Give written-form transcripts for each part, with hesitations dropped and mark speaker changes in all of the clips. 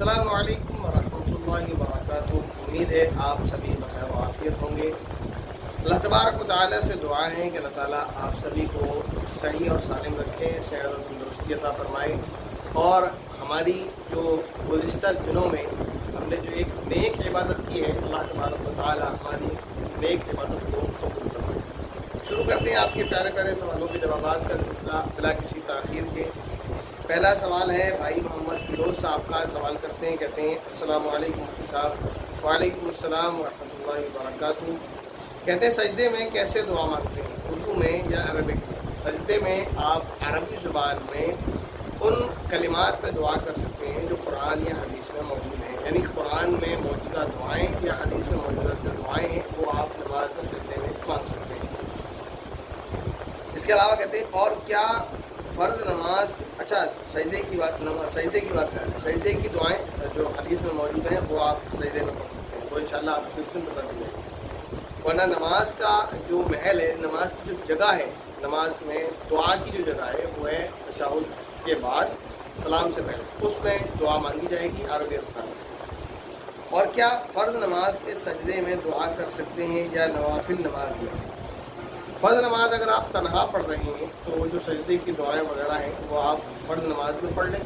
Speaker 1: السلام علیکم ورحمۃ اللہ وبرکاتہ۔ امید ہے آپ سبھی بخیر و عافیت ہوں گے۔ اللہ تبارک و تعالیٰ سے دعا ہے کہ اللہ تعالیٰ آپ سبھی کو صحیح اور سالم رکھے، صحت اور تندرستی عطا فرمائے، اور ہماری جو گزشتہ دنوں میں ہم نے جو ایک نیک عبادت کی ہے، اللہ تبارک و تعالیٰ ہماری نیک عبادت کو قبول فرمائے۔ شروع کرتے ہیں آپ کے پیارے پیارے سوالوں کے جوابات کا سلسلہ بلا کسی تاخیر کے۔ پہلا سوال ہے بھائی محمد فیروز صاحب کا۔ سوال کرتے ہیں، کہتے ہیں السلام علیکم مفتی صاحب۔ وعلیکم السلام ورحمۃ اللہ وبرکاتہ۔ کہتے ہیں سجدے میں کیسے دعا مانگتے ہیں، اردو میں یا عربک میں؟ سجدے میں آپ عربی زبان میں ان کلمات میں دعا کر سکتے ہیں جو قرآن یا حدیث میں موجود ہیں، یعنی قرآن میں موجودہ دعائیں یا حدیث میں موجودہ جو دعائیں ہیں وہ آپ نماز میں سجدے میں مانگ سکتے ہیں۔ اس کے علاوہ کہتے ہیں اور کیا فرض نماز، اچھا سجدے کی بات کر رہے ہیں، سجدے کی دعائیں جو حدیث میں موجود ہیں وہ آپ سجدے میں پڑھ سکتے ہیں، تو انشاءاللہ آپ کو اس دن بتا دی جائے گی۔ ورنہ نماز کا جو محل ہے، نماز کی جو جگہ ہے، نماز میں دعا کی جو جگہ ہے وہ ہے تشہد کے بعد سلام سے پہلے، اس میں دعا مانگی جائے گی عربی الفاظ میں۔ اور کیا فرض نماز کے سجدے میں دعا کر سکتے ہیں یا نوافل نماز میں؟ فرض نماز اگر آپ تنہا پڑھ رہے ہیں تو جو سجدے کی دعائیں وغیرہ ہیں وہ آپ فرض نماز میں پڑھ لیں،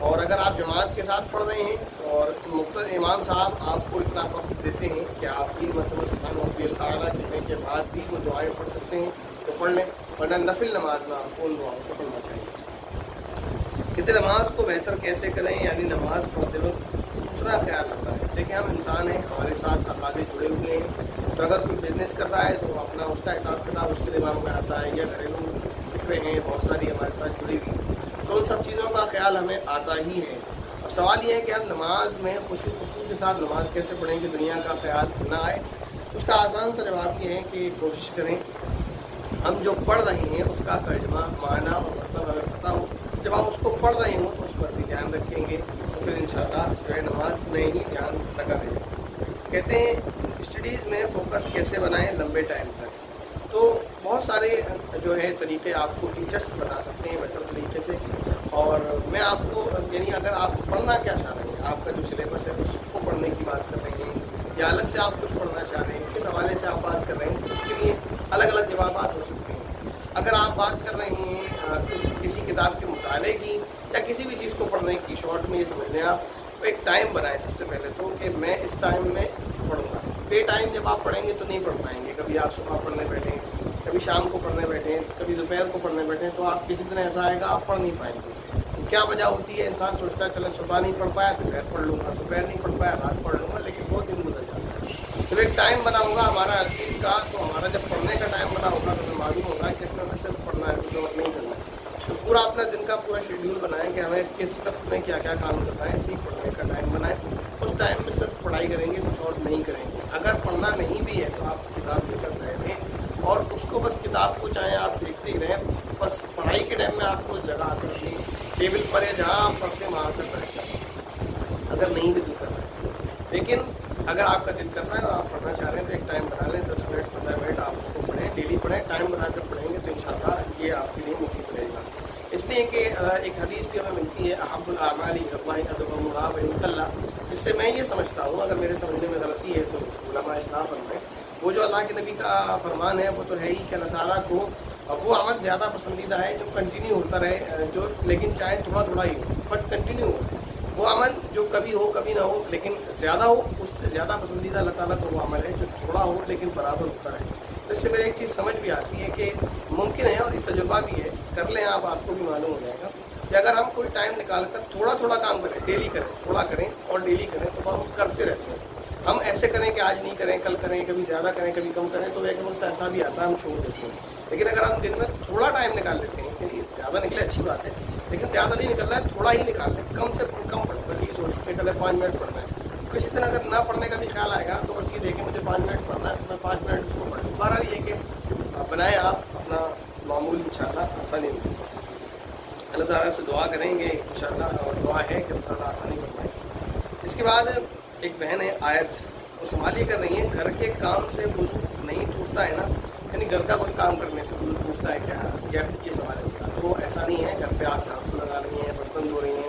Speaker 1: اور اگر آپ جماعت کے ساتھ پڑھ رہے ہیں اور مقتدی امام صاحب آپ کو اتنا وقت دیتے ہیں کہ آپ کی مرتبہ سبحان ربی تعالیٰ کہنے کے بعد بھی وہ دعائیں پڑھ سکتے ہیں تو پڑھ لیں، ورنہ نفل نماز میں آپ کو ان دعاؤں کو پڑھنا چاہیے۔ کہتے نماز کو بہتر کیسے کریں، یعنی نماز پڑھتے وقت دوسرا خیال رکھتا ہے۔ دیکھیں ہم انسان ہیں، ہمارے ساتھ تقاضے جڑے ہوئے ہیں، تو اگر کوئی بزنس کر رہا ہے تو اپنا اس کا حساب کتاب اس کے دماغ میں آتا ہے، یا گھریلو فکریں ہیں بہت ساری ہمارے ساتھ جڑی ہوئی، تو ان سب چیزوں کا خیال ہمیں آتا ہی ہے۔ اب سوال یہ ہے کہ ہم نماز میں خوشی خصوص کے ساتھ نماز کیسے پڑھیں کہ دنیا کا خیال نہ آئے؟ اس کا آسان سا جواب یہ ہے کہ کوشش کریں ہم جو پڑھ رہے ہیں اس کا ترجمہ، معنی اور مطلب اگر پتہ ہو، جب ہم اس کو پڑھ رہے ہوں تو اس پر بھی دھیان رکھیں گے، تو پھر انشاءاللہ جو ہے نماز میں ہی دھیان لگا رہے گا۔ کہتے ہیں اسٹڈیز میں فوکس کیسے بنائیں لمبے ٹائم تک؟ تو بہت سارے جو ہے طریقے آپ کو ٹیچرس بتا سکتے ہیں بہتر طریقے سے، اور میں آپ کو یعنی اگر آپ پڑھنا کیا چاہ رہے ہیں، آپ کا جو سلیبس ہے اس کو پڑھنے کی بات کر رہے ہیں یا الگ سے آپ کچھ پڑھنا چاہ رہے ہیں، کس حوالے سے آپ بات کر رہے ہیں، تو اس کے لیے الگ الگ جوابات ہو سکتے ہیں۔ اگر آپ بات کر رہے ہیں کسی کتاب کے مطالعے کی یا کسی بھی چیز کو پڑھنے کی، شارٹ میں یہ سمجھ لیں آپ تو ایک ٹائم بنائیں سب سے پہلے تو کہ میں اس ٹائم میں پڑھوں گا۔ بے ٹائم جب آپ پڑھیں گے تو نہیں پڑھ پائیں گے، کبھی آپ صبح پڑھنے بیٹھیں، کبھی شام کو پڑھنے بیٹھیں، کبھی دوپہر کو پڑھنے بیٹھیں، تو آپ کسی طرح ایسا آئے گا آپ پڑھ نہیں پائیں گے۔ کیا وجہ ہوتی ہے؟ انسان سوچتا ہے چلے صبح نہیں پڑھ پایا دوپہر پڑھ لوں گا، دوپہر نہیں پڑھ پایا رات پڑھ لوں گا، لیکن بہت دن گزر جاتا ہے۔ جب ایک ٹائم بنا ہوگا ہمارا ہر چیز کا، تو ہمارا جب پڑھنے کا ٹائم بنا ہوگا تو ہمیں معلوم ہوگا کہ اس میں ہمیں صرف پڑھنا ہے، کچھ اور نہیں کرنا ہے۔ تو پورا اپنا دن کا پورا شیڈیول بنائیں کہ ہمیں کس وقت میں کیا کیا کام کرنا ہے، اسی پڑھنے کا ٹائم بنائیں، اس ٹائم میں صرف پڑھائی کریں گے، کچھ اور نہیں کریں گے۔ اگر پڑھنا نہیں بھی ہے تو آپ کتاب لے کر رہے تھے اور اس کو بس کتاب کو چاہے آپ دیکھتے ہی رہیں، بس پڑھائی کے ٹائم میں آپ کو جگہ کر دیں ٹیبل پر ہے جہاں آپ پڑھتے ہیں وہاں پر بیٹھ جائیں، اگر نہیں بھی دل کر رہا ہے۔ لیکن اگر آپ کا دل کر رہا ہے اور آپ پڑھنا چاہ رہے ہیں تو ایک ٹائم بنا لیں، 10 منٹ 15 منٹ آپ اس کو پڑھیں، ڈیلی پڑھیں، ٹائم بنا کر پڑھیں گے تو انشاءاللہ یہ آپ کے لیے مفید رہے گا۔ اس لیے کہ ایک حدیث بھی ہمیں ملتی ہے احب الاعمال الی ادومها وان قل، اس سے میں یہ سمجھتا ہوں، اگر میرے سمجھنے میں غلطی ہے تو علماء اصلاح فرمائیں، وہ جو اللہ کے نبی کا فرمان ہے وہ تو ہے ہی کہ اللہ تعالیٰ کو وہ عمل زیادہ پسندیدہ ہے جو کنٹینیو ہوتا رہے، جو لیکن چاہے تھوڑا تھوڑا ہی ہو بٹ کنٹینیو ہو، وہ عمل جو کبھی ہو کبھی نہ ہو لیکن زیادہ ہو، اس سے زیادہ پسندیدہ اللہ تعالیٰ کو وہ عمل ہے جو تھوڑا ہو لیکن برابر ہوتا ہے۔ تو اس سے میرے ایک چیز سمجھ بھی آتی ہے کہ ممکن ہے، اور یہ تجربہ بھی ہے، کر لیں آپ کو بھی معلوم ہو جائے گا کہ اگر ہم کوئی ٹائم نکال کر تھوڑا تھوڑا کام کریں، ڈیلی کریں، تھوڑا کریں اور ڈیلی کریں، تو ہم کرتے رہتے ہیں۔ ہم ایسے کریں کہ آج نہیں کریں کل کریں، کبھی زیادہ کریں کبھی کم کریں، تو ایک وقت ایسا بھی آتا ہے ہم چھوڑ دیتے ہیں۔ لیکن اگر ہم دن میں تھوڑا ٹائم نکال لیتے ہیں، یعنی زیادہ نکلے اچھی بات ہے، لیکن زیادہ نہیں نکل رہا ہے تھوڑا ہی نکال لیں، کم سے کم پڑھیں، بس یہ سوچ کے چلے 5 منٹ پڑھنا ہے۔ کسی طرح اگر نہ پڑھنے کا بھی خیال آئے گا تو بس یہ دیکھیں مجھے 5 منٹ پڑھنا ہے تو میں 5 منٹ اس کو پڑھوں۔ بہرحال یہ کہ بنائیں آپ اپنا معمول، انشاءاللہ آسانی ہوگی۔ اللہ تعالیٰ سے دعا کریں گے انشاءاللہ، اور دعا ہے کہ اللہ تعالیٰ آسانی فرمائے۔ اس کے بعد ایک بہن ہے آیت، وہ سوال یہ کر رہی ہیں گھر کے کام سے وضو نہیں ٹوٹتا ہے نا، یعنی گھر کا کوئی کام کرنے سے وضو ٹوٹتا ہے کیا؟ یہ سوال ہوتا ہے۔ تو ایسا نہیں ہے، گھر پہ آپ جھاڑو لگا رہی ہیں، برتن دھو رہی ہیں،